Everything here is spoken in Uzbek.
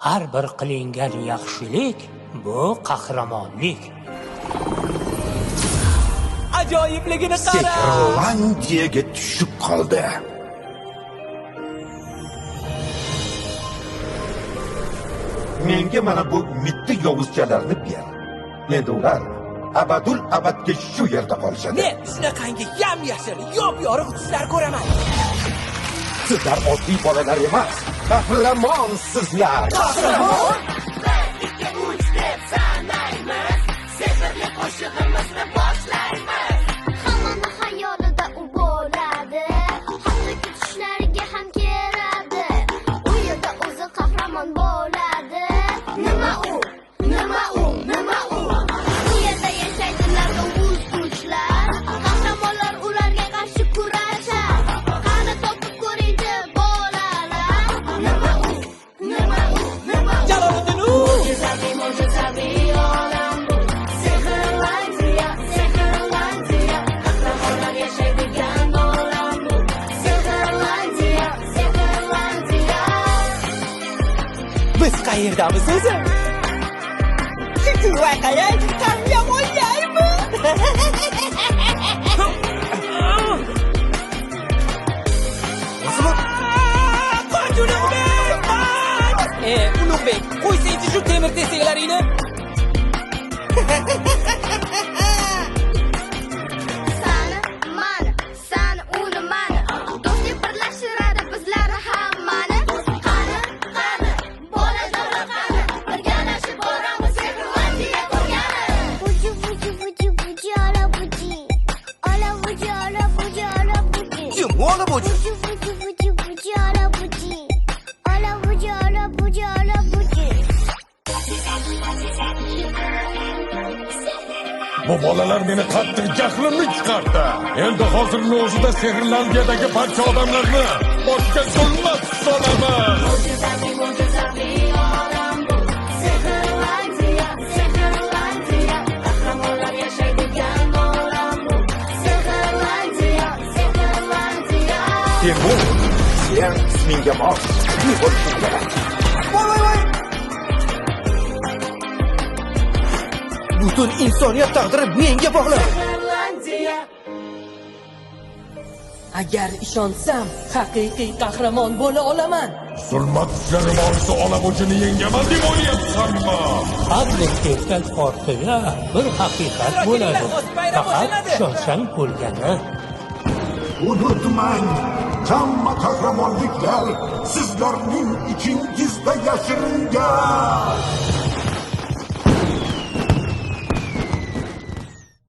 Har bir qilingan yaxshilik bu qahramonlik. Ajoyibligini qara. Sekrlandiyaga tushib qoldi. Menga mana bu mitti yovuzchalarni ber. Endi ular abadul abadga shu yerda qolishadi. Men shunaqangi yam-yashil, yop-yorug' tuslar ko'raman. Sizlar oddiy bolalar emas, qahramansizlar. Qahramon? Sehrli qo'shig'imizni boshlaymiz. Hamma xayolida u bo'ladi, hatto tushlariga ham kiradi. U yerda o'zi qahramon bo'ladi. Nima u? Nima u? Nima u? Bu yerda yashaydilar yovuz kuchlar. Qahramonlar ularga qarshi kurashadi. Qani topib ko'ringchi bolalar. Nima u? Nima u? Nima u? Jaloliddin u. Mo'jizaviy olam bu. Sehrlandiya, Sehrlandiya, qahramonlar yashaydigan olam bu. Sehrlandiya, Sehrlandiya. Biz qayerdamiz o'zi? Voqean qahramonlarmi? Ulug'bek, qo'ysangchi shu temir tesaklaringni. Sani, mani, sani, uni, mani. Do'stlik birlashtiradi bizlarni hammani. Qani, qani, bolalar qani. Birgalashib boramiz Sehrlandiya ko'rgani. Buji, buji, buji, buji, ola buji. Ola buji, ola buji, ola buji. Kim ola buji? Buji, buji, buji, buji, ola buji. Ola buji, ola buji, ola buji. Bu bolalar meni qattiq jahlimni chiqardi. Endi hozirning o'zida Sehrlandiyadagi barcha odamlarni boshqa zulmat solaman. Mo'jizaviy olam bu. Sehrlandiya, Sehrlandiya, qahramonlar yashaydigan olam bu. Sehrlandiya, Sehrlandiya. Temur, sen ismingga mos bo'lishing kerak. Voy. Butun insoniyat taqdiri menga bog'liq. Sehrlandiya. Agar ishonsam, haqiqiy qahramon bo'la olaman. Zulmat kuchlari vorisi Olabujini yengaman deb o'ylayapsanmi? Har bir erkak ortiga bir haqiqat bo'ladi. Faqat ishonsang bo'lgani. Unutmang, hamma qahramonliklar sizlarning ichingizda yashiringan.